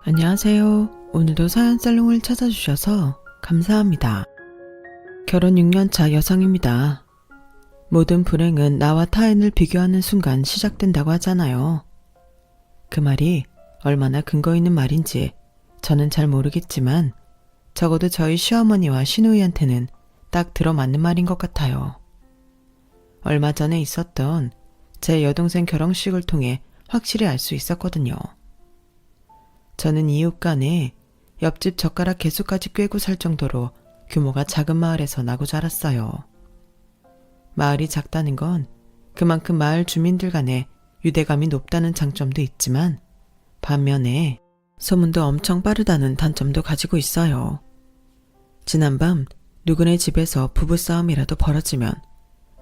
안녕하세요. 오늘도 사연살롱을 찾아주셔서 감사합니다. 결혼 6년차 여성입니다. 모든 불행은 나와 타인을 비교하는 순간 시작된다고 하잖아요. 그 말이 얼마나 근거 있는 말인지 저는 잘 모르겠지만 적어도 저희 시어머니와 시누이한테는 딱 들어맞는 말인 것 같아요. 얼마 전에 있었던 제 여동생 결혼식을 통해 확실히 알 수 있었거든요. 저는 이웃 간에 옆집 젓가락 개수까지 꿰고 살 정도로 규모가 작은 마을에서 나고 자랐어요. 마을이 작다는 건 그만큼 마을 주민들 간에 유대감이 높다는 장점도 있지만 반면에 소문도 엄청 빠르다는 단점도 가지고 있어요. 지난밤 누구네 집에서 부부싸움이라도 벌어지면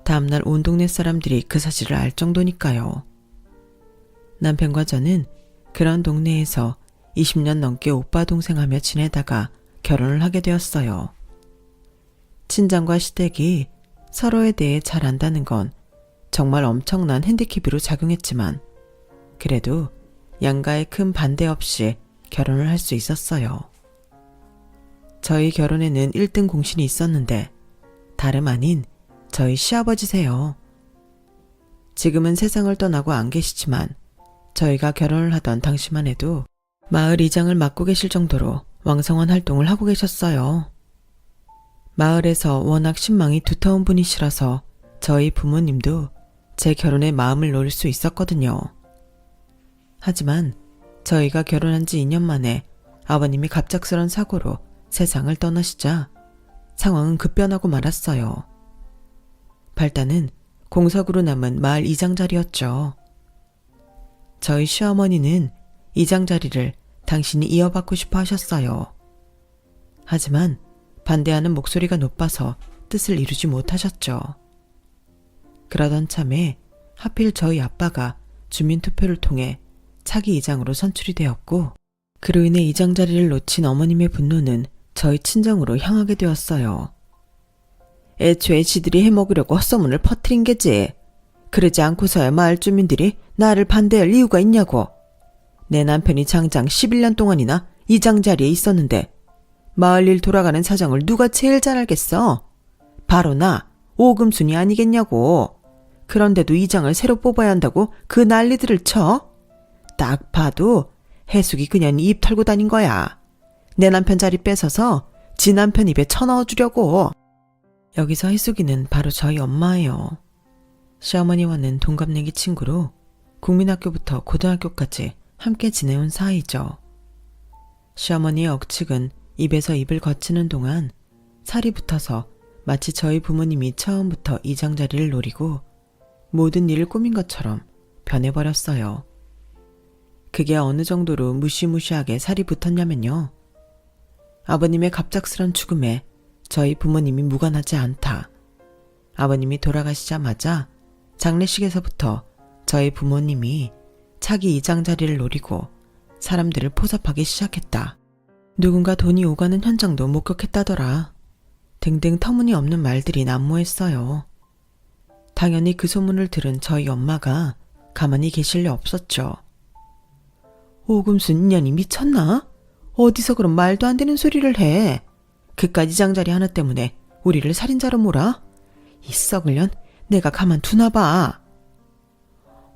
다음날 온 동네 사람들이 그 사실을 알 정도니까요. 남편과 저는 그런 동네에서 20년 넘게 오빠 동생하며 지내다가 결혼을 하게 되었어요. 친정과 시댁이 서로에 대해 잘 안다는 건 정말 엄청난 핸디캡으로 작용했지만 그래도 양가의 큰 반대 없이 결혼을 할 수 있었어요. 저희 결혼에는 1등 공신이 있었는데 다름 아닌 저희 시아버지세요. 지금은 세상을 떠나고 안 계시지만 저희가 결혼을 하던 당시만 해도 마을 이장을 맡고 계실 정도로 왕성한 활동을 하고 계셨어요. 마을에서 워낙 신망이 두터운 분이시라서 저희 부모님도 제 결혼에 마음을 놓을 수 있었거든요. 하지만 저희가 결혼한 지 2년 만에 아버님이 갑작스런 사고로 세상을 떠나시자 상황은 급변하고 말았어요. 발단은 공석으로 남은 마을 이장 자리였죠. 저희 시어머니는 이장 자리를 당신이 이어받고 싶어 하셨어요. 하지만 반대하는 목소리가 높아서 뜻을 이루지 못하셨죠. 그러던 참에 하필 저희 아빠가 주민투표를 통해 차기 이장으로 선출이 되었고 그로 인해 이장 자리를 놓친 어머님의 분노는 저희 친정으로 향하게 되었어요. 애초에 지들이 해먹으려고 헛소문을 퍼뜨린 게지. 그러지 않고서야 마을 주민들이 나를 반대할 이유가 있냐고. 내 남편이 장장 11년 동안이나 이장 자리에 있었는데 마을 일 돌아가는 사정을 누가 제일 잘 알겠어? 바로 나, 오금순이 아니겠냐고. 그런데도 이장을 새로 뽑아야 한다고 그 난리들을 쳐? 딱 봐도 해숙이 그냥 입 털고 다닌 거야. 내 남편 자리 뺏어서 지 남편 입에 쳐넣어주려고. 여기서 해숙이는 바로 저희 엄마예요. 시어머니와는 동갑내기 친구로 국민학교부터 고등학교까지 함께 지내온 사이죠. 시어머니의 억측은 입에서 입을 거치는 동안 살이 붙어서 마치 저희 부모님이 처음부터 이장 자리를 노리고 모든 일을 꾸민 것처럼 변해버렸어요. 그게 어느 정도로 무시무시하게 살이 붙었냐면요. 아버님의 갑작스런 죽음에 저희 부모님이 무관하지 않다. 아버님이 돌아가시자마자 장례식에서부터 저희 부모님이 차기 이장 자리를 노리고 사람들을 포섭하기 시작했다. 누군가 돈이 오가는 현장도 목격했다더라. 등등 터무니없는 말들이 난무했어요. 당연히 그 소문을 들은 저희 엄마가 가만히 계실 리 없었죠. 오금순 인연이 미쳤나? 어디서 그런 말도 안 되는 소리를 해. 그깟 이장 자리 하나 때문에 우리를 살인자로 몰아? 이 썩을 년 내가 가만 두나 봐.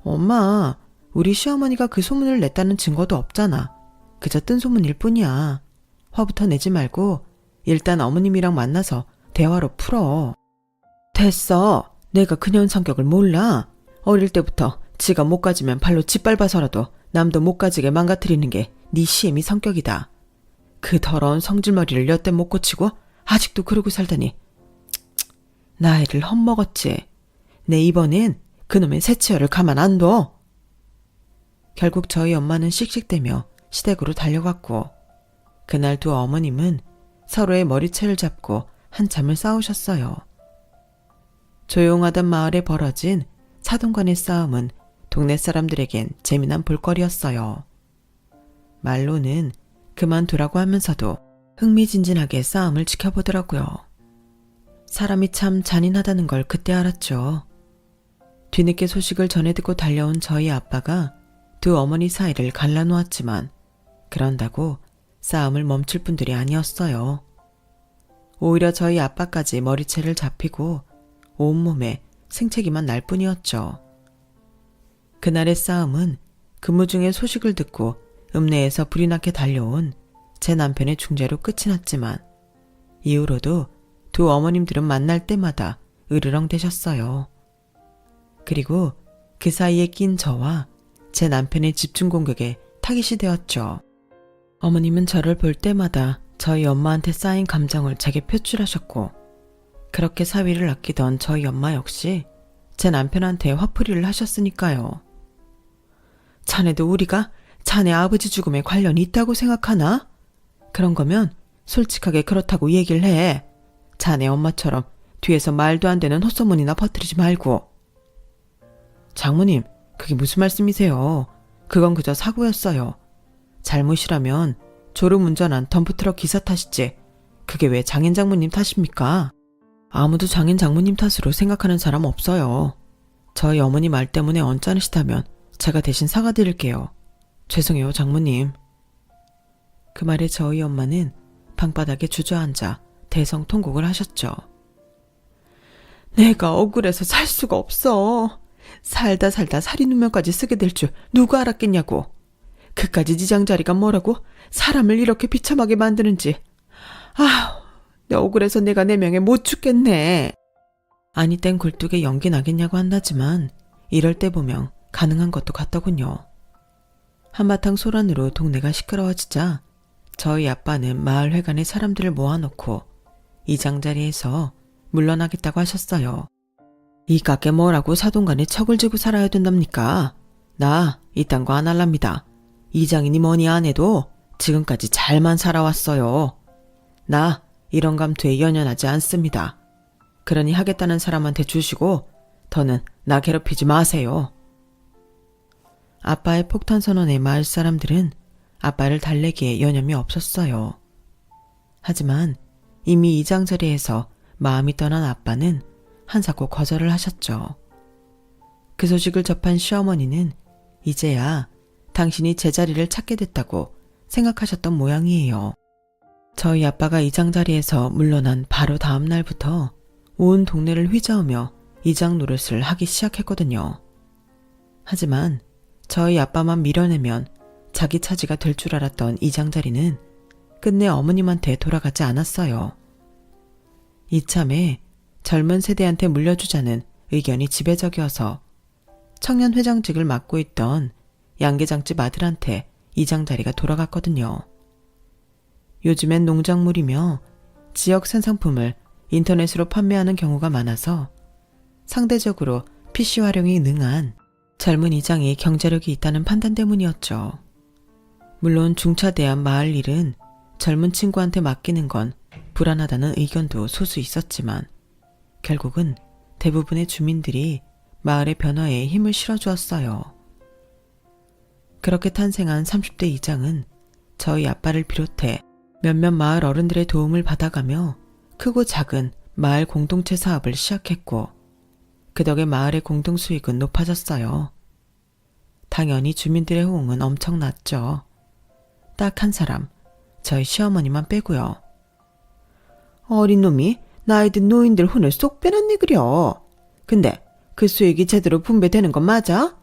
엄마, 우리 시어머니가 그 소문을 냈다는 증거도 없잖아. 그저 뜬 소문일 뿐이야. 화부터 내지 말고 일단 어머님이랑 만나서 대화로 풀어. 됐어. 내가 그년 성격을 몰라. 어릴 때부터 지가 못 가지면 발로 짓밟아서라도 남도 못 가지게 망가뜨리는 게 네 시애미 성격이다. 그 더러운 성질머리를 여태 못 고치고 아직도 그러고 살다니. 나이를 헛먹었지. 내 이번엔 그놈의 새치열을 가만 안 둬. 결국 저희 엄마는 씩씩대며 시댁으로 달려갔고 그날 두 어머님은 서로의 머리채를 잡고 한참을 싸우셨어요. 조용하던 마을에 벌어진 사돈간의 싸움은 동네 사람들에겐 재미난 볼거리였어요. 말로는 그만두라고 하면서도 흥미진진하게 싸움을 지켜보더라고요. 사람이 참 잔인하다는 걸 그때 알았죠. 뒤늦게 소식을 전해 듣고 달려온 저희 아빠가 두 어머니 사이를 갈라놓았지만 그런다고 싸움을 멈출 분들이 아니었어요. 오히려 저희 아빠까지 머리채를 잡히고 온몸에 생채기만 날 뿐이었죠. 그날의 싸움은 근무 중에 소식을 듣고 읍내에서 불이 나게 달려온 제 남편의 중재로 끝이 났지만 이후로도 두 어머님들은 만날 때마다 으르렁대셨어요. 그리고 그 사이에 낀 저와 제 남편의 집중 공격에 타깃이 되었죠. 어머님은 저를 볼 때마다 저희 엄마한테 쌓인 감정을 제게 표출하셨고 그렇게 사위를 아끼던 저희 엄마 역시 제 남편한테 화풀이를 하셨으니까요. 자네도 우리가 자네 아버지 죽음에 관련이 있다고 생각하나? 그런 거면 솔직하게 그렇다고 얘기를 해. 자네 엄마처럼 뒤에서 말도 안 되는 헛소문이나 퍼뜨리지 말고. 장모님, 그게 무슨 말씀이세요? 그건 그저 사고였어요. 잘못이라면 졸음운전한 덤프트럭 기사 탓이지. 그게 왜 장인 장모님 탓입니까? 아무도 장인 장모님 탓으로 생각하는 사람 없어요. 저희 어머니 말 때문에 언짢으시다면 제가 대신 사과드릴게요. 죄송해요, 장모님. 그 말에 저희 엄마는 방바닥에 주저앉아 대성통곡을 하셨죠. 내가 억울해서 살 수가 없어. 살다 살인운명까지 쓰게 될 줄 누가 알았겠냐고. 그까지 지장자리가 뭐라고 사람을 이렇게 비참하게 만드는지. 내 억울해서 내가 내 명예 못 죽겠네. 아니 땐 굴뚝에 연기 나겠냐고 한다지만 이럴 때 보면 가능한 것도 같더군요. 한바탕 소란으로 동네가 시끄러워지자 저희 아빠는 마을회관에 사람들을 모아놓고 이장자리에서 물러나겠다고 하셨어요. 이 깎게 뭐라고 사돈간에 척을 지고 살아야 된답니까? 나 이딴 거 안 할랍니다. 이장이니 뭐니 안 해도 지금까지 잘만 살아왔어요. 나 이런 감투에 연연하지 않습니다. 그러니 하겠다는 사람한테 주시고 더는 나 괴롭히지 마세요. 아빠의 폭탄 선언에 마을 사람들은 아빠를 달래기에 여념이 없었어요. 하지만 이미 이장자리에서 마음이 떠난 아빠는 한사코 거절을 하셨죠. 그 소식을 접한 시어머니는 이제야 당신이 제자리를 찾게 됐다고 생각하셨던 모양이에요. 저희 아빠가 이장자리에서 물러난 바로 다음 날부터 온 동네를 휘저으며 이장 노릇을 하기 시작했거든요. 하지만 저희 아빠만 밀어내면 자기 차지가 될 줄 알았던 이장자리는 끝내 어머님한테 돌아가지 않았어요. 이참에 젊은 세대한테 물려주자는 의견이 지배적이어서 청년회장직을 맡고 있던 양계장집 아들한테 이장자리가 돌아갔거든요. 요즘엔 농작물이며 지역 생산품을 인터넷으로 판매하는 경우가 많아서 상대적으로 PC 활용이 능한 젊은 이장이 경제력이 있다는 판단 때문이었죠. 물론 중차대한 마을 일은 젊은 친구한테 맡기는 건 불안하다는 의견도 소수 있었지만 결국은 대부분의 주민들이 마을의 변화에 힘을 실어주었어요. 그렇게 탄생한 30대 이장은 저희 아빠를 비롯해 몇몇 마을 어른들의 도움을 받아가며 크고 작은 마을 공동체 사업을 시작했고 그 덕에 마을의 공동수익은 높아졌어요. 당연히 주민들의 호응은 엄청났죠. 딱 한 사람, 저희 시어머니만 빼고요. 어린 놈이 나이 든 노인들 혼을 쏙 빼놨니 그려. 근데 그 수익이 제대로 분배되는 건 맞아?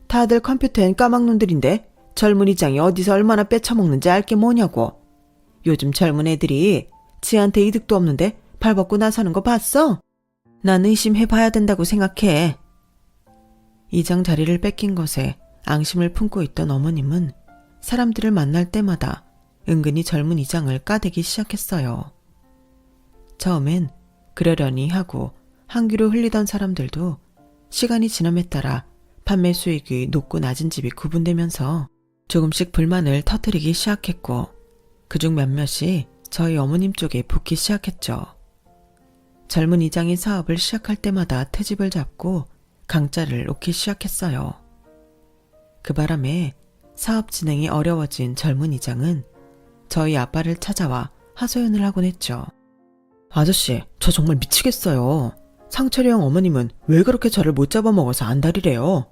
다들 컴퓨터엔 까막눈들인데 젊은 이장이 어디서 얼마나 빼쳐먹는지 알 게 뭐냐고. 요즘 젊은 애들이 지한테 이득도 없는데 발벗고 나서는 거 봤어? 난 의심해봐야 된다고 생각해. 이장 자리를 뺏긴 것에 앙심을 품고 있던 어머님은 사람들을 만날 때마다 은근히 젊은 이장을 까대기 시작했어요. 처음엔 그러려니 하고 한 귀로 흘리던 사람들도 시간이 지남에 따라 판매 수익이 높고 낮은 집이 구분되면서 조금씩 불만을 터뜨리기 시작했고 그중 몇몇이 저희 어머님 쪽에 붙기 시작했죠. 젊은 이장이 사업을 시작할 때마다 트집을 잡고 강짜를 놓기 시작했어요. 그 바람에 사업 진행이 어려워진 젊은 이장은 저희 아빠를 찾아와 하소연을 하곤 했죠. 아저씨, 저 정말 미치겠어요. 상철이 형 어머님은 왜 그렇게 저를 못 잡아먹어서 안달이래요.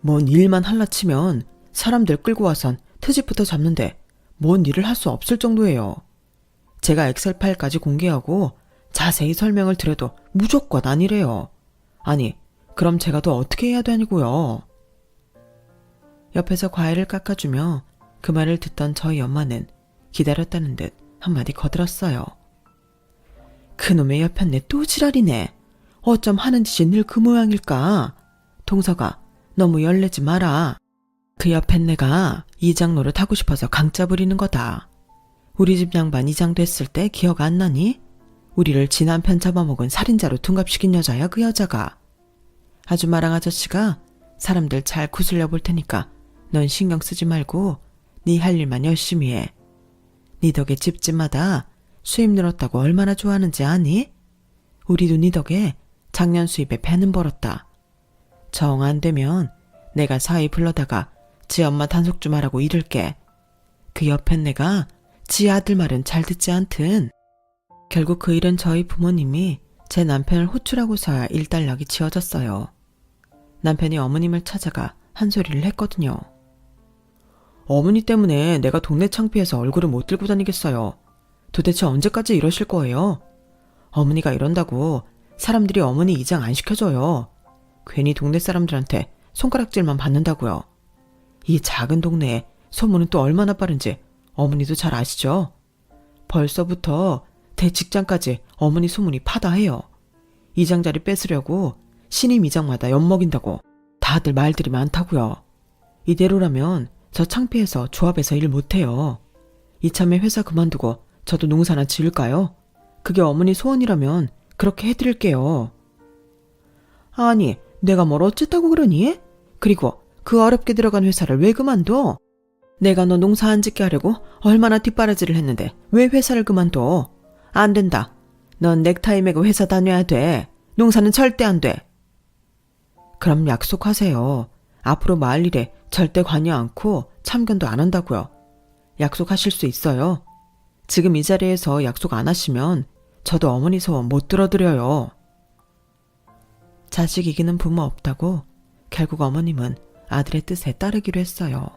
뭔 일만 할라 치면 사람들 끌고 와선 트집부터 잡는데 뭔 일을 할 수 없을 정도예요. 제가 엑셀 파일까지 공개하고 자세히 설명을 드려도 무조건 아니래요. 아니, 그럼 제가 더 어떻게 해야 되냐고요. 옆에서 과일을 깎아주며 그 말을 듣던 저희 엄마는 기다렸다는 듯 한마디 거들었어요. 그놈의 여편네 또 지랄이네. 어쩜 하는 짓이 늘 그 모양일까. 동서가 너무 열내지 마라. 그 여편네가 이장 노릇 하고 싶어서 강짜 부리는 거다. 우리 집 양반 이장 됐을 때 기억 안 나니? 우리를 지 남편 잡아먹은 살인자로 둔갑시킨 여자야 그 여자가. 아줌마랑 아저씨가 사람들 잘 구슬려 볼 테니까 넌 신경 쓰지 말고 네 할 일만 열심히 해. 네 덕에 집집마다 수입 늘었다고 얼마나 좋아하는지 아니? 우리도 네 덕에 작년 수입에 배는 벌었다. 정 안 되면 내가 사위 불러다가 지 엄마 단속 좀 하라고 이를게. 그 여편네가 지 아들 말은 잘 듣지 않든. 결국 그 일은 저희 부모님이 제 남편을 호출하고서야 일단락이 지어졌어요. 남편이 어머님을 찾아가 한 소리를 했거든요. 어머니 때문에 내가 동네 창피해서 얼굴을 못 들고 다니겠어요. 도대체 언제까지 이러실 거예요? 어머니가 이런다고 사람들이 어머니 이장 안 시켜줘요. 괜히 동네 사람들한테 손가락질만 받는다고요. 이 작은 동네에 소문은 또 얼마나 빠른지 어머니도 잘 아시죠? 벌써부터 대직장까지 어머니 소문이 파다해요. 이장 자리 뺏으려고 신임 이장마다 엿먹인다고 다들 말들이 많다고요. 이대로라면 저 창피해서 조합에서 일 못해요. 이참에 회사 그만두고 저도 농사나 지을까요? 그게 어머니 소원이라면 그렇게 해드릴게요. 아니, 내가 뭘 어쨌다고 그러니? 그리고 그 어렵게 들어간 회사를 왜 그만둬? 내가 너 농사 안 짓게 하려고 얼마나 뒷바라지를 했는데 왜 회사를 그만둬? 안 된다. 넌 넥타이 매고 회사 다녀야 돼. 농사는 절대 안 돼. 그럼 약속하세요. 앞으로 마을 일에 절대 관여 않고 참견도 안 한다고요. 약속하실 수 있어요. 지금 이 자리에서 약속 안 하시면 저도 어머니 소원 못 들어드려요. 자식 이기는 부모 없다고 결국 어머님은 아들의 뜻에 따르기로 했어요.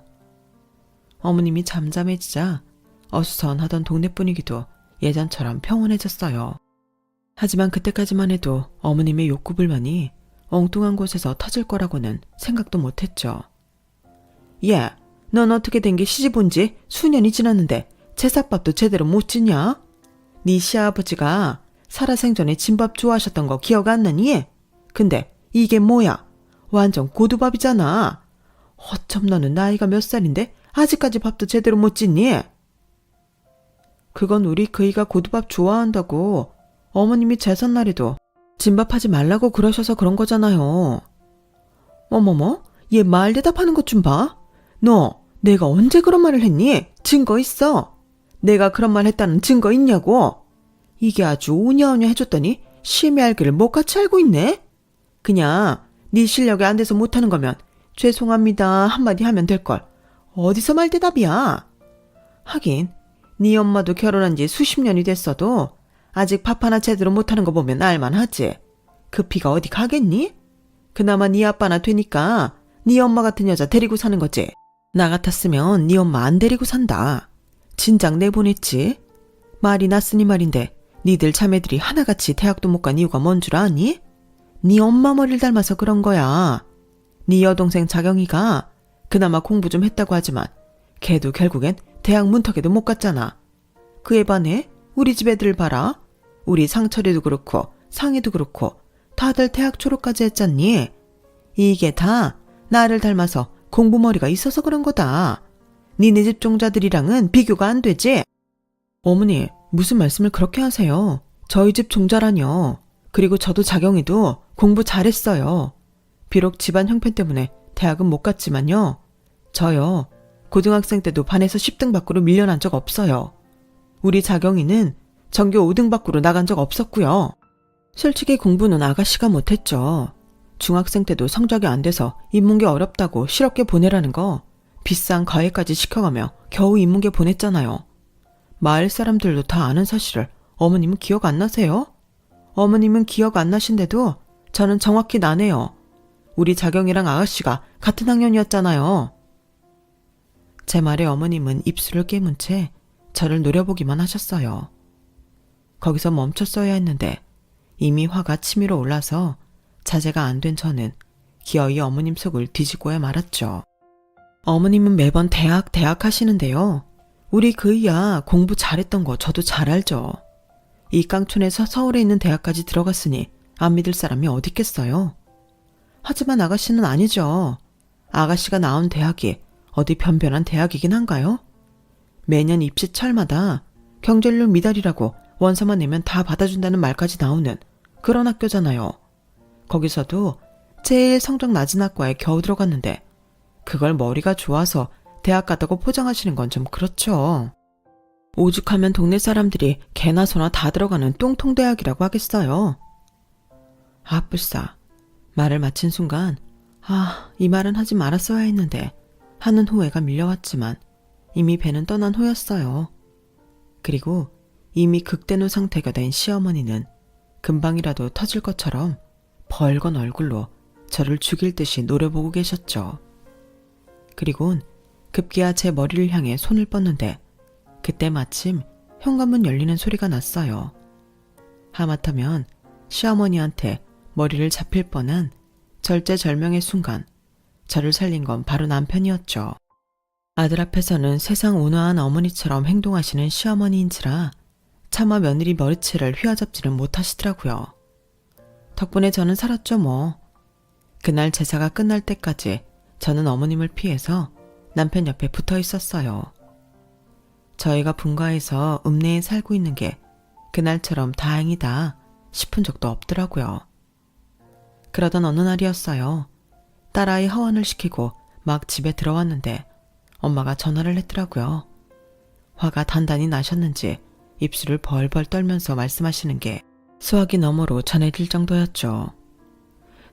어머님이 잠잠해지자 어수선하던 동네 분위기도 예전처럼 평온해졌어요. 하지만 그때까지만 해도 어머님의 욕구불만이 엉뚱한 곳에서 터질 거라고는 생각도 못했죠. 야, 넌 어떻게 된 게 시집 온 지 수년이 지났는데 제삭밥도 제대로 못 짓냐? 네 시아버지가 살아생전에 진밥 좋아하셨던 거 기억 안 나니? 근데 이게 뭐야? 완전 고두밥이잖아. 어쩜 너는 나이가 몇 살인데 아직까지 밥도 제대로 못 짓니? 그건 우리 그이가 고두밥 좋아한다고 어머님이 제삿날에도 진밥하지 말라고 그러셔서 그런 거잖아요. 어머머, 얘 말 대답하는 것 좀 봐. 너 내가 언제 그런 말을 했니? 증거 있어? 내가 그런 말 했다는 증거 있냐고? 이게 아주 우냐우냐 해줬더니 심히 알기를 못같이 알고 있네? 그냥 네 실력이 안 돼서 못하는 거면 죄송합니다 한마디 하면 될걸. 어디서 말 대답이야? 하긴 네 엄마도 결혼한 지 수십 년이 됐어도 아직 밥 하나 제대로 못하는 거 보면 알만하지. 그 피가 어디 가겠니? 그나마 네 아빠나 되니까 네 엄마 같은 여자 데리고 사는 거지. 나 같았으면 네 엄마 안 데리고 산다. 진작 내보냈지. 말이 났으니 말인데 니들 자매들이 하나같이 대학도 못 간 이유가 뭔 줄 아니? 네 엄마 머리를 닮아서 그런 거야. 네 여동생 자경이가 그나마 공부 좀 했다고 하지만 걔도 결국엔 대학 문턱에도 못 갔잖아. 그에 반해 우리 집 애들 봐라. 우리 상철이도 그렇고 상희도 그렇고 다들 대학 졸업까지 했잖니. 이게 다 나를 닮아서 공부머리가 있어서 그런 거다. 니네 집 종자들이랑은 비교가 안 되지? 어머니, 무슨 말씀을 그렇게 하세요? 저희 집 종자라뇨. 그리고 저도 자경이도 공부 잘했어요. 비록 집안 형편 때문에 대학은 못 갔지만요. 저요, 고등학생 때도 반에서 10등 밖으로 밀려난 적 없어요. 우리 자경이는 전교 5등 밖으로 나간 적 없었고요. 솔직히 공부는 아가씨가 못했죠. 중학생 때도 성적이 안 돼서 인문계 어렵다고 실업계 보내라는 거 비싼 과외까지 시켜가며 겨우 인문계 보냈잖아요. 마을 사람들도 다 아는 사실을 어머님은 기억 안 나세요? 어머님은 기억 안 나신데도 저는 정확히 나네요. 우리 자경이랑 아가씨가 같은 학년이었잖아요. 제 말에 어머님은 입술을 깨문 채 저를 노려보기만 하셨어요. 거기서 멈췄어야 했는데 이미 화가 치밀어 올라서 자제가 안 된 저는 기어이 어머님 속을 뒤집고야 말았죠. 어머님은 매번 대학 하시는데요. 우리 그이야 공부 잘했던 거 저도 잘 알죠. 이 깡촌에서 서울에 있는 대학까지 들어갔으니 안 믿을 사람이 어디 있겠어요. 하지만 아가씨는 아니죠. 아가씨가 나온 대학이 어디 변변한 대학이긴 한가요? 매년 입시철마다 경쟁률 미달이라고 원서만 내면 다 받아준다는 말까지 나오는 그런 학교잖아요. 거기서도 제일 성적 낮은 학과에 겨우 들어갔는데 그걸 머리가 좋아서 대학 갔다고 포장하시는 건 좀 그렇죠. 오죽하면 동네 사람들이 개나 소나 다 들어가는 똥통대학이라고 하겠어요. 아뿔싸. 말을 마친 순간 이 말은 하지 말았어야 했는데 하는 후회가 밀려왔지만 이미 배는 떠난 후였어요. 그리고 이미 극대노 상태가 된 시어머니는 금방이라도 터질 것처럼 벌건 얼굴로 저를 죽일 듯이 노려보고 계셨죠. 그리곤 급기야 제 머리를 향해 손을 뻗는데 그때 마침 현관문 열리는 소리가 났어요. 하마터면 시어머니한테 머리를 잡힐 뻔한 절제절명의 순간 저를 살린 건 바로 남편이었죠. 아들 앞에서는 세상 온화한 어머니처럼 행동하시는 시어머니인지라 차마 며느리 머리채를 휘어잡지는 못하시더라고요. 덕분에 저는 살았죠 뭐. 그날 제사가 끝날 때까지 저는 어머님을 피해서 남편 옆에 붙어 있었어요. 저희가 분가해서 읍내에 살고 있는 게 그날처럼 다행이다 싶은 적도 없더라고요. 그러던 어느 날이었어요. 딸아이 하원을 시키고 막 집에 들어왔는데 엄마가 전화를 했더라고요. 화가 단단히 나셨는지 입술을 벌벌 떨면서 말씀하시는 게 수화기 너머로 전해질 정도였죠.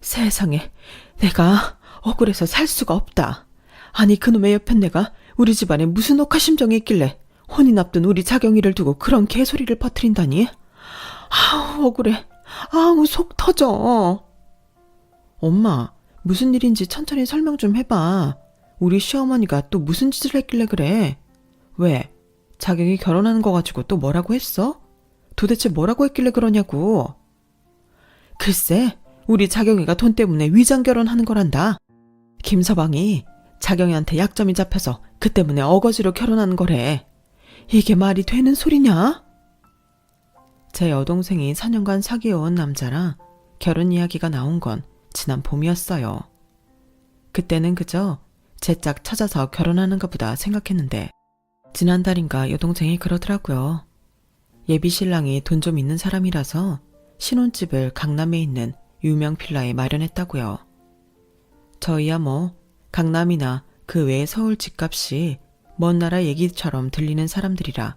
세상에, 내가 억울해서 살 수가 없다. 아니 그놈의 옆엔 내가 우리 집안에 무슨 억하심정이 있길래 혼인 앞둔 우리 자경이를 두고 그런 개소리를 퍼뜨린다니. 아우 억울해. 아우 속 터져. 엄마, 무슨 일인지 천천히 설명 좀 해봐. 우리 시어머니가 또 무슨 짓을 했길래 그래? 왜? 자경이 결혼하는 거 가지고 또 뭐라고 했어? 도대체 뭐라고 했길래 그러냐고. 글쎄, 우리 자경이가 돈 때문에 위장 결혼하는 거란다. 김서방이 자경이한테 약점이 잡혀서 그 때문에 어거지로 결혼하는 거래. 이게 말이 되는 소리냐? 제 여동생이 4년간 사귀어온 남자라 결혼 이야기가 나온 건 지난 봄이었어요. 그때는 그저 제 짝 찾아서 결혼하는가 보다 생각했는데 지난달인가 여동생이 그러더라고요. 예비 신랑이 돈 좀 있는 사람이라서 신혼집을 강남에 있는 유명 빌라에 마련했다고요. 저희야 뭐 강남이나 그 외의 서울 집값이 먼 나라 얘기처럼 들리는 사람들이라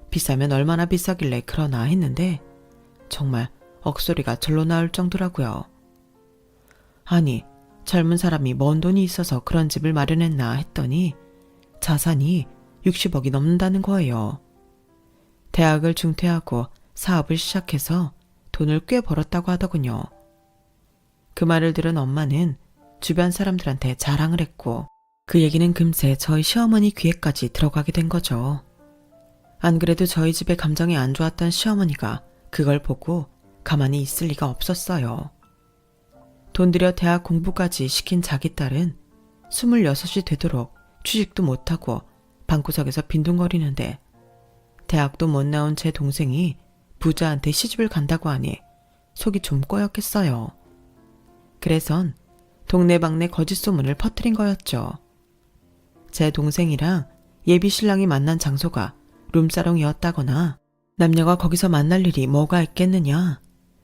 비싸면 얼마나 비싸길래 그러나 했는데 정말 억소리가 절로 나올 정도라고요. 아니, 젊은 사람이 먼 돈이 있어서 그런 집을 마련했나 했더니 자산이 60억이 넘는다는 거예요. 대학을 중퇴하고 사업을 시작해서 돈을 꽤 벌었다고 하더군요. 그 말을 들은 엄마는 주변 사람들한테 자랑을 했고 그 얘기는 금세 저희 시어머니 귀에까지 들어가게 된 거죠. 안 그래도 저희 집에 감정이 안 좋았던 시어머니가 그걸 보고 가만히 있을 리가 없었어요. 돈 들여 대학 공부까지 시킨 자기 딸은 26이 되도록 취직도 못하고 방구석에서 빈둥거리는데 대학도 못 나온 제 동생이 부자한테 시집을 간다고 하니 속이 좀 꼬였겠어요. 그래선 동네방네 거짓 소문을 퍼뜨린 거였죠. 제 동생이랑 예비 신랑이 만난 장소가 룸사롱이었다거나 남녀가 거기서 만날 일이 뭐가 있겠느냐.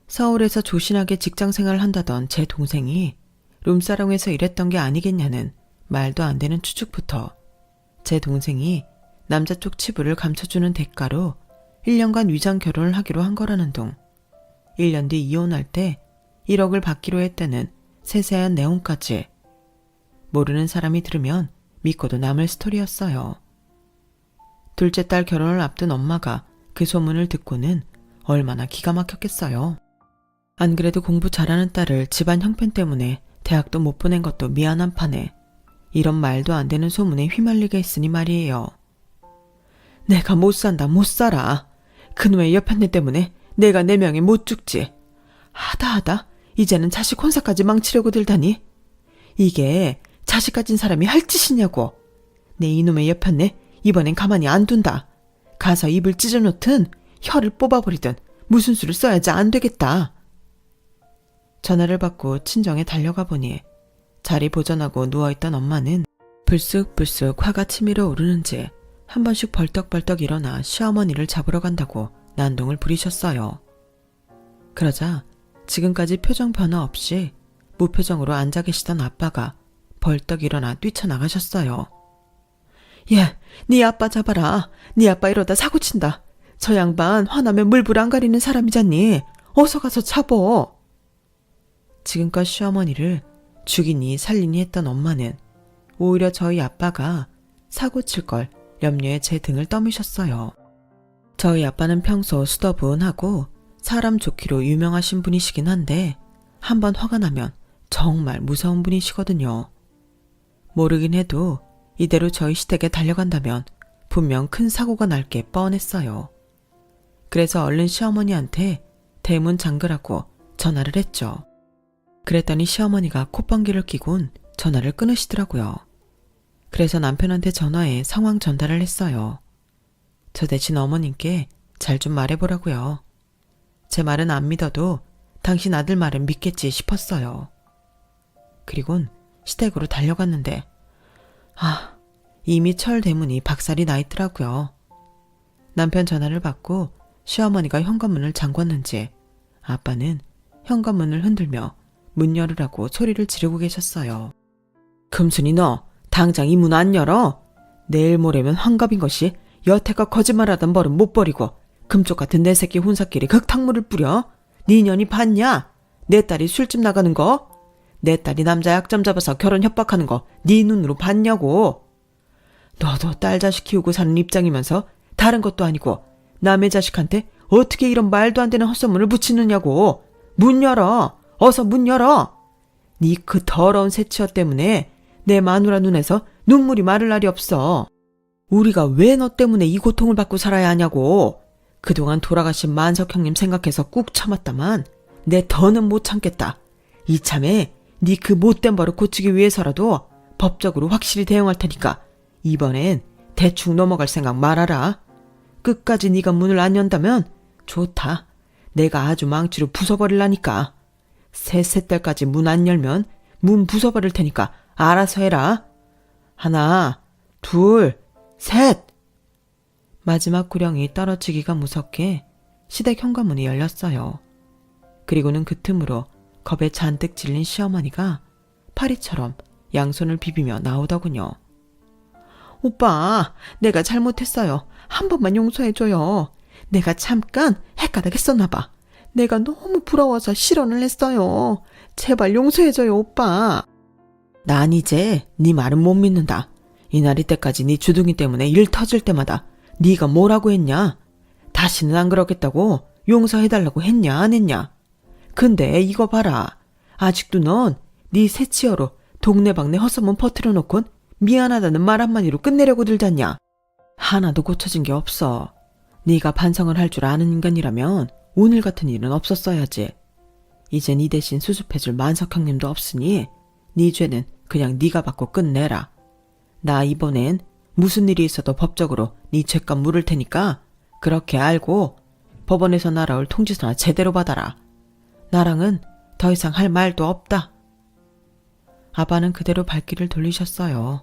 서울에서 조신하게 직장생활을 한다던 제 동생이 룸사롱에서 일했던 게 아니겠냐는 말도 안 되는 추측부터 제 동생이 남자 쪽 치부를 감춰주는 대가로 1년간 위장 결혼을 하기로 한 거라는 둥 1년 뒤 이혼할 때 1억을 받기로 했다는 세세한 내용까지 모르는 사람이 들으면 믿고도 남을 스토리였어요. 둘째 딸 결혼을 앞둔 엄마가 그 소문을 듣고는 얼마나 기가 막혔겠어요. 안 그래도 공부 잘하는 딸을 집안 형편 때문에 대학도 못 보낸 것도 미안한 판에 이런 말도 안 되는 소문에 휘말리게 했으니 말이에요. 내가 못 산다 못 살아. 그놈의 여편네 때문에 내가 내 명에 못 죽지. 하다 이제는 자식 혼사까지 망치려고 들다니. 이게 자식 가진 사람이 할 짓이냐고. 내 이놈의 여편네 이번엔 가만히 안 둔다. 가서 입을 찢어놓든 혀를 뽑아버리든 무슨 수를 써야지 안 되겠다. 전화를 받고 친정에 달려가 보니 자리 보전하고 누워있던 엄마는 불쑥불쑥 화가 치밀어 오르는지 한 번씩 벌떡벌떡 일어나 시어머니를 잡으러 간다고 난동을 부리셨어요. 그러자 지금까지 표정 변화 없이 무표정으로 앉아 계시던 아빠가 벌떡 일어나 뛰쳐나가셨어요. 예, 네 아빠 잡아라. 네 아빠 이러다 사고 친다. 저 양반 화나면 물불 안 가리는 사람이잖니. 어서 가서 잡어. 지금껏 시어머니를 죽이니 살리니 했던 엄마는 오히려 저희 아빠가 사고 칠 걸 염려해 제 등을 떠미셨어요. 저희 아빠는 평소 수더분하고 사람 좋기로 유명하신 분이시긴 한데 한번 화가 나면 정말 무서운 분이시거든요. 모르긴 해도 이대로 저희 시댁에 달려간다면 분명 큰 사고가 날 게 뻔했어요. 그래서 얼른 시어머니한테 대문 잠그라고 전화를 했죠. 그랬더니 시어머니가 콧방귀를 뀌곤 전화를 끊으시더라고요. 그래서 남편한테 전화해 상황 전달을 했어요. 저 대신 어머님께 잘 좀 말해보라고요. 제 말은 안 믿어도 당신 아들 말은 믿겠지 싶었어요. 그리곤 시댁으로 달려갔는데 이미 철 대문이 박살이 나 있더라고요. 남편 전화를 받고 시어머니가 현관문을 잠궜는지 아빠는 현관문을 흔들며 문 열으라고 소리를 지르고 계셨어요. 금순이 너 당장 이 문 안 열어? 내일 모레면 환갑인 것이 여태껏 거짓말하던 버릇 못 버리고 금쪽 같은 내 새끼 혼사끼리 흙탕물을 뿌려? 네 년이 봤냐? 내 딸이 술집 나가는 거? 내 딸이 남자 약점 잡아서 결혼 협박하는 거 네 눈으로 봤냐고. 너도 딸 자식 키우고 사는 입장이면서 다른 것도 아니고 남의 자식한테 어떻게 이런 말도 안 되는 헛소문을 붙이느냐고. 문 열어. 어서 문 열어. 네 그 더러운 새치어 때문에 내 마누라 눈에서 눈물이 마를 날이 없어. 우리가 왜 너 때문에 이 고통을 받고 살아야 하냐고. 그동안 돌아가신 만석 형님 생각해서 꾹 참았다만 내 더는 못 참겠다. 이참에 네 그 못된 버릇 고치기 위해서라도 법적으로 확실히 대응할 테니까 이번엔 대충 넘어갈 생각 말아라. 끝까지 네가 문을 안 연다면 좋다. 내가 아주 망치로 부숴버릴라니까. 셋 때까지 문 안 열면 문 부숴버릴 테니까 알아서 해라. 하나, 둘, 셋. 마지막 구령이 떨어지기가 무섭게 시댁 현관문이 열렸어요. 그리고는 그 틈으로 겁에 잔뜩 질린 시어머니가 파리처럼 양손을 비비며 나오더군요. 오빠, 내가 잘못했어요. 한 번만 용서해줘요. 내가 잠깐 헷가닥했었나 봐. 내가 너무 부러워서 실언을 했어요. 제발 용서해줘요, 오빠. 난 이제 네 말은 못 믿는다. 이날이 때까지 네 주둥이 때문에 일 터질 때마다 네가 뭐라고 했냐? 다시는 안 그러겠다고 용서해달라고 했냐 안 했냐? 근데 이거 봐라. 아직도 넌 네 새치어로 동네방네 헛소문 퍼뜨려 놓곤 미안하다는 말 한마디로 끝내려고 들잖냐. 하나도 고쳐진 게 없어. 네가 반성을 할 줄 아는 인간이라면 오늘 같은 일은 없었어야지. 이제 네 대신 수습해줄 만석 형님도 없으니 네 죄는 그냥 네가 받고 끝내라. 나 이번엔 무슨 일이 있어도 법적으로 네 죄값 물을 테니까 그렇게 알고 법원에서 날아올 통지서나 제대로 받아라. 나랑은 더 이상 할 말도 없다. 아빠는 그대로 발길을 돌리셨어요.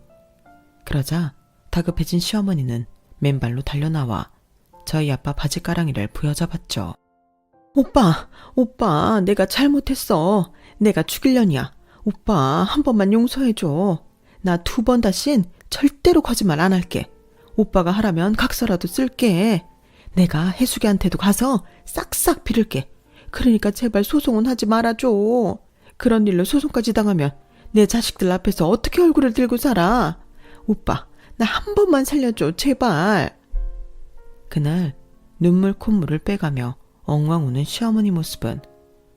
그러자 다급해진 시어머니는 맨발로 달려나와 저희 아빠 바지가랑이를 부여잡았죠. 오빠, 내가 잘못했어. 내가 죽일려냐. 오빠, 한 번만 용서해줘. 나 2번 다신 절대로 거짓말 안 할게. 오빠가 하라면 각서라도 쓸게. 내가 해수기한테도 가서 싹싹 빌을게. 그러니까 제발 소송은 하지 말아줘. 그런 일로 소송까지 당하면 내 자식들 앞에서 어떻게 얼굴을 들고 살아. 오빠, 나 한 번만 살려줘, 제발. 그날 눈물 콧물을 빼가며 엉엉 우는 시어머니 모습은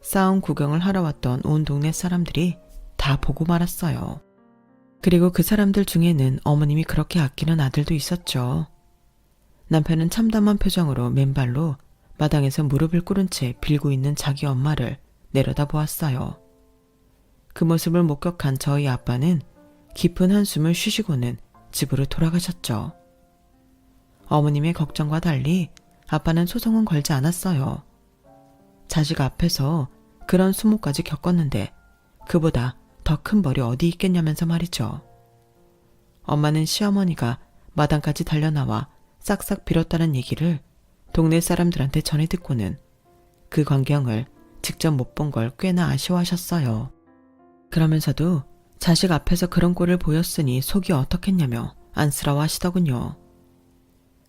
싸움 구경을 하러 왔던 온 동네 사람들이 다 보고 말았어요. 그리고 그 사람들 중에는 어머님이 그렇게 아끼는 아들도 있었죠. 남편은 참담한 표정으로 맨발로 마당에서 무릎을 꿇은 채 빌고 있는 자기 엄마를 내려다 보았어요. 그 모습을 목격한 저희 아빠는 깊은 한숨을 쉬시고는 집으로 돌아가셨죠. 어머님의 걱정과 달리 아빠는 소송은 걸지 않았어요. 자식 앞에서 그런 수모까지 겪었는데 그보다 더 큰 벌이 어디 있겠냐면서 말이죠. 엄마는 시어머니가 마당까지 달려나와 싹싹 빌었다는 얘기를 동네 사람들한테 전해 듣고는 그 광경을 직접 못 본 걸 꽤나 아쉬워하셨어요. 그러면서도 자식 앞에서 그런 꼴을 보였으니 속이 어떻겠냐며 안쓰러워하시더군요.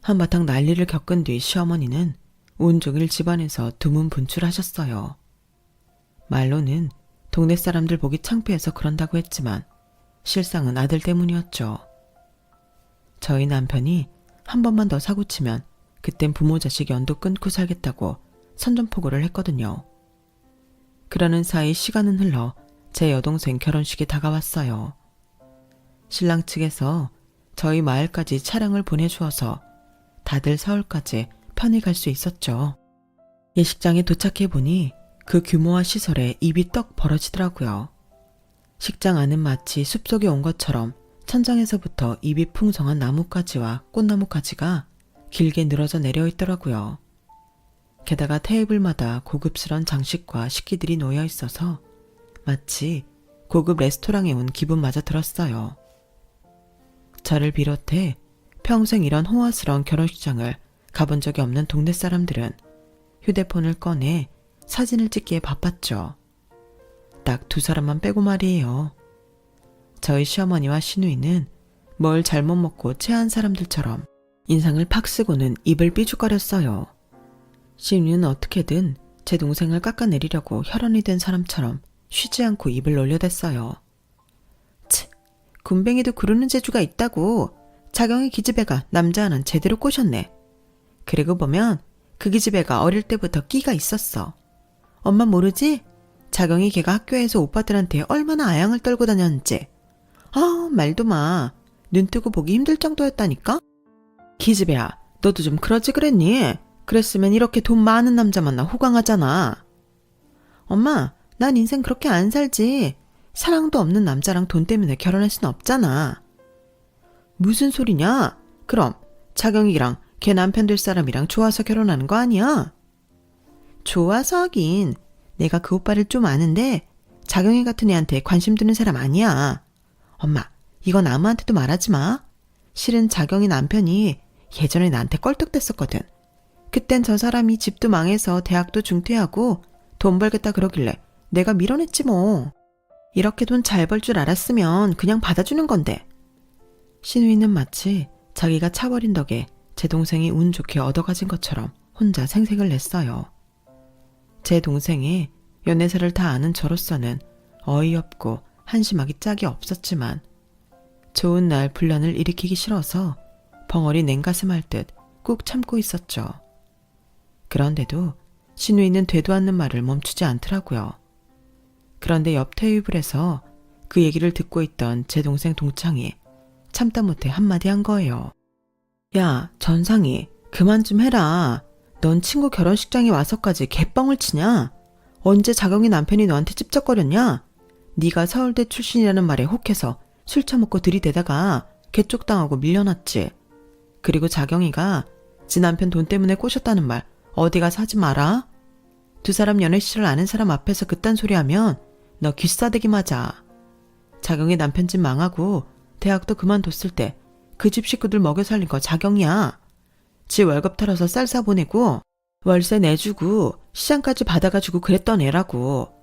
한바탕 난리를 겪은 뒤 시어머니는 온종일 집안에서 두문분출하셨어요. 말로는 동네 사람들 보기 창피해서 그런다고 했지만 실상은 아들 때문이었죠. 저희 남편이 한 번만 더 사고치면 그땐 부모 자식 연도 끊고 살겠다고 선전포고를 했거든요. 그러는 사이 시간은 흘러 제 여동생 결혼식이 다가왔어요. 신랑 측에서 저희 마을까지 차량을 보내주어서 다들 서울까지 편히 갈 수 있었죠. 예식장에 도착해보니 그 규모와 시설에 입이 떡 벌어지더라고요. 식장 안은 마치 숲속에 온 것처럼 천장에서부터 잎이 풍성한 나뭇가지와 꽃나무가지가 길게 늘어져 내려 있더라고요. 게다가 테이블마다 고급스런 장식과 식기들이 놓여 있어서 마치 고급 레스토랑에 온 기분마저 들었어요. 저를 비롯해 평생 이런 호화스러운 결혼식장을 가본 적이 없는 동네 사람들은 휴대폰을 꺼내 사진을 찍기에 바빴죠. 딱 두 사람만 빼고 말이에요. 저희 시어머니와 시누이는 뭘 잘못 먹고 체한 사람들처럼 인상을 팍 쓰고는 입을 삐죽거렸어요. 시누이는 어떻게든 제 동생을 깎아내리려고 혈연이 된 사람처럼 쉬지 않고 입을 놀려댔어요. 치, 군뱅이도 구르는 재주가 있다고. 자경이 기집애가 남자 하나는 제대로 꼬셨네. 그리고 보면 그 기집애가 어릴 때부터 끼가 있었어. 엄마 모르지? 자경이 걔가 학교에서 오빠들한테 얼마나 아양을 떨고 다녔는지. 아, 말도 마. 눈 뜨고 보기 힘들 정도였다니까? 기집애야, 너도 좀 그러지 그랬니? 그랬으면 이렇게 돈 많은 남자 만나 호강하잖아. 엄마, 난 인생 그렇게 안 살지. 사랑도 없는 남자랑 돈 때문에 결혼할 순 없잖아. 무슨 소리냐? 그럼 자경이랑 걔 남편 될 사람이랑 좋아서 결혼하는 거 아니야? 좋아서 하긴. 내가 그 오빠를 좀 아는데 자경이 같은 애한테 관심 두는 사람 아니야. 엄마, 이건 아무한테도 말하지 마. 실은 자경이 남편이 예전에 나한테 껄떡댔었거든. 그땐 저 사람이 집도 망해서 대학도 중퇴하고 돈 벌겠다 그러길래 내가 밀어냈지 뭐. 이렇게 돈 잘 벌 줄 알았으면 그냥 받아주는 건데. 시누이는 마치 자기가 차버린 덕에 제 동생이 운 좋게 얻어가진 것처럼 혼자 생색을 냈어요. 제 동생의 연애사를 다 아는 저로서는 어이없고 한심하기 짝이 없었지만 좋은 날 분란을 일으키기 싫어서 벙어리 냉가슴 할 듯 꾹 참고 있었죠. 그런데도 시누이는 되도 않는 말을 멈추지 않더라고요. 그런데 옆 테이블에서 그 얘기를 듣고 있던 제 동생 동창이 참다 못해 한마디 한 거예요. 야, 전상이 그만 좀 해라. 넌 친구 결혼식장에 와서까지 개뻥을 치냐? 언제 자경이 남편이 너한테 찝쩍거렸냐? 네가 서울대 출신이라는 말에 혹해서 술 처먹고 들이대다가 개쪽당하고 밀려났지. 그리고 자경이가 지 남편 돈 때문에 꼬셨다는 말 어디 가서 하지 마라. 두 사람 연애 시절 아는 사람 앞에서 그딴 소리 하면 너 귀싸대기 맞아. 자경이 남편 집 망하고 대학도 그만뒀을 때 그 집 식구들 먹여 살린 거 자경이야. 지 월급 털어서 쌀 사보내고 월세 내주고 시장까지 받아가지고 그랬던 애라고.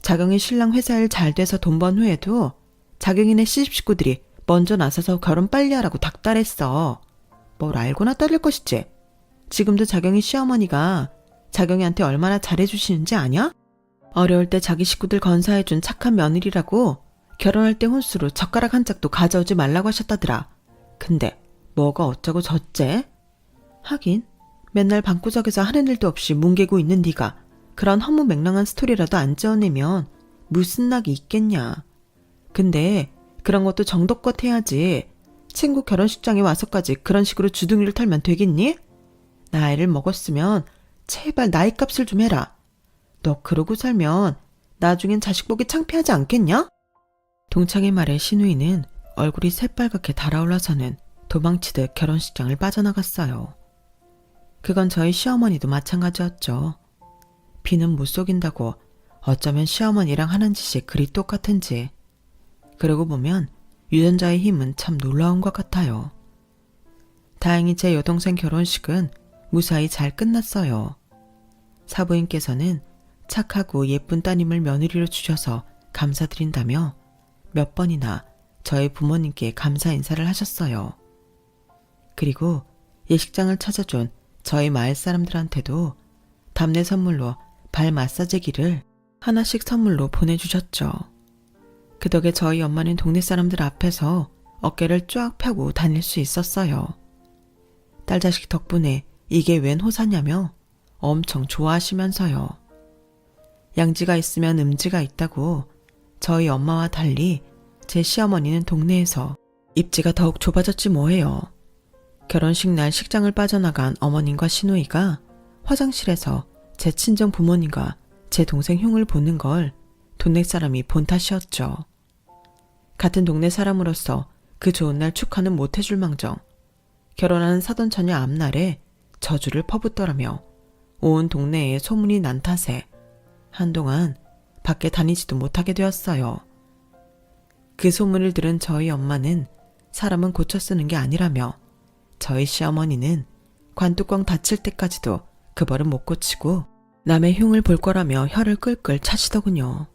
자경이 신랑 회사 일 잘 돼서 돈 번 후에도 자경이네 시집 식구들이 먼저 나서서 결혼 빨리 하라고 닥달했어. 뭘 알고나 따를 것이지. 지금도 자경이 시어머니가 자경이한테 얼마나 잘해주시는지 아냐? 어려울 때 자기 식구들 건사해준 착한 며느리라고 결혼할 때 혼수로 젓가락 한 짝도 가져오지 말라고 하셨다더라. 근데 뭐가 어쩌고 저째? 하긴 맨날 방구석에서 하는 일도 없이 뭉개고 있는 네가 그런 허무맹랑한 스토리라도 안 지어내면 무슨 낙이 있겠냐. 근데 그런 것도 정도껏 해야지. 친구 결혼식장에 와서까지 그런 식으로 주둥이를 털면 되겠니? 나이를 먹었으면 제발 나이값을 좀 해라. 너 그러고 살면 나중엔 자식 보기 창피하지 않겠냐? 동창의 말에 신우이는 얼굴이 새빨갛게 달아올라서는 도망치듯 결혼식장을 빠져나갔어요. 그건 저희 시어머니도 마찬가지였죠. 비는 못 속인다고 어쩌면 시어머니랑 하는 짓이 그리 똑같은지. 그러고 보면 유전자의 힘은 참 놀라운 것 같아요. 다행히 제 여동생 결혼식은 무사히 잘 끝났어요. 사부인께서는 착하고 예쁜 따님을 며느리로 주셔서 감사드린다며 몇 번이나 저희 부모님께 감사 인사를 하셨어요. 그리고 예식장을 찾아준 저희 마을 사람들한테도 답례 선물로 발 마사지기를 하나씩 선물로 보내주셨죠. 그 덕에 저희 엄마는 동네 사람들 앞에서 어깨를 쫙 펴고 다닐 수 있었어요. 딸자식 덕분에 이게 웬 호사냐며 엄청 좋아하시면서요. 양지가 있으면 음지가 있다고 저희 엄마와 달리 제 시어머니는 동네에서 입지가 더욱 좁아졌지 뭐예요. 결혼식 날 식장을 빠져나간 어머님과 시누이가 화장실에서 제 친정 부모님과 제 동생 흉을 보는 걸 동네 사람이 본 탓이었죠. 같은 동네 사람으로서 그 좋은 날 축하는 못해줄 망정 결혼하는 사돈처녀 앞날에 저주를 퍼붓더라며 온 동네에 소문이 난 탓에 한동안 밖에 다니지도 못하게 되었어요. 그 소문을 들은 저희 엄마는 사람은 고쳐 쓰는 게 아니라며 저희 시어머니는 관뚜껑 닫힐 때까지도 그 버릇 못 고치고 남의 흉을 볼 거라며 혀를 끌끌 차시더군요.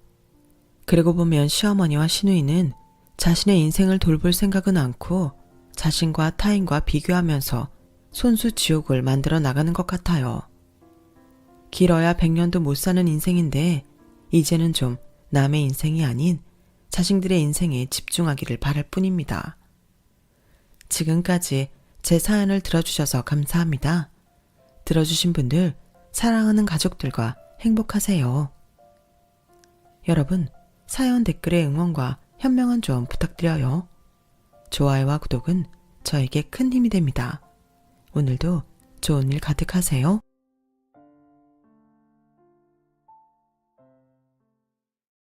그러고 보면 시어머니와 시누이는 자신의 인생을 돌볼 생각은 않고 자신과 타인과 비교하면서 손수 지옥을 만들어 나가는 것 같아요. 길어야 100년도 못 사는 인생인데 이제는 좀 남의 인생이 아닌 자신들의 인생에 집중하기를 바랄 뿐입니다. 지금까지 제 사연을 들어주셔서 감사합니다. 들어주신 분들 사랑하는 가족들과 행복하세요. 여러분, 사연 댓글의 응원과 현명한 조언 부탁드려요. 좋아요와 구독은 저에게 큰 힘이 됩니다. 오늘도 좋은 일 가득하세요.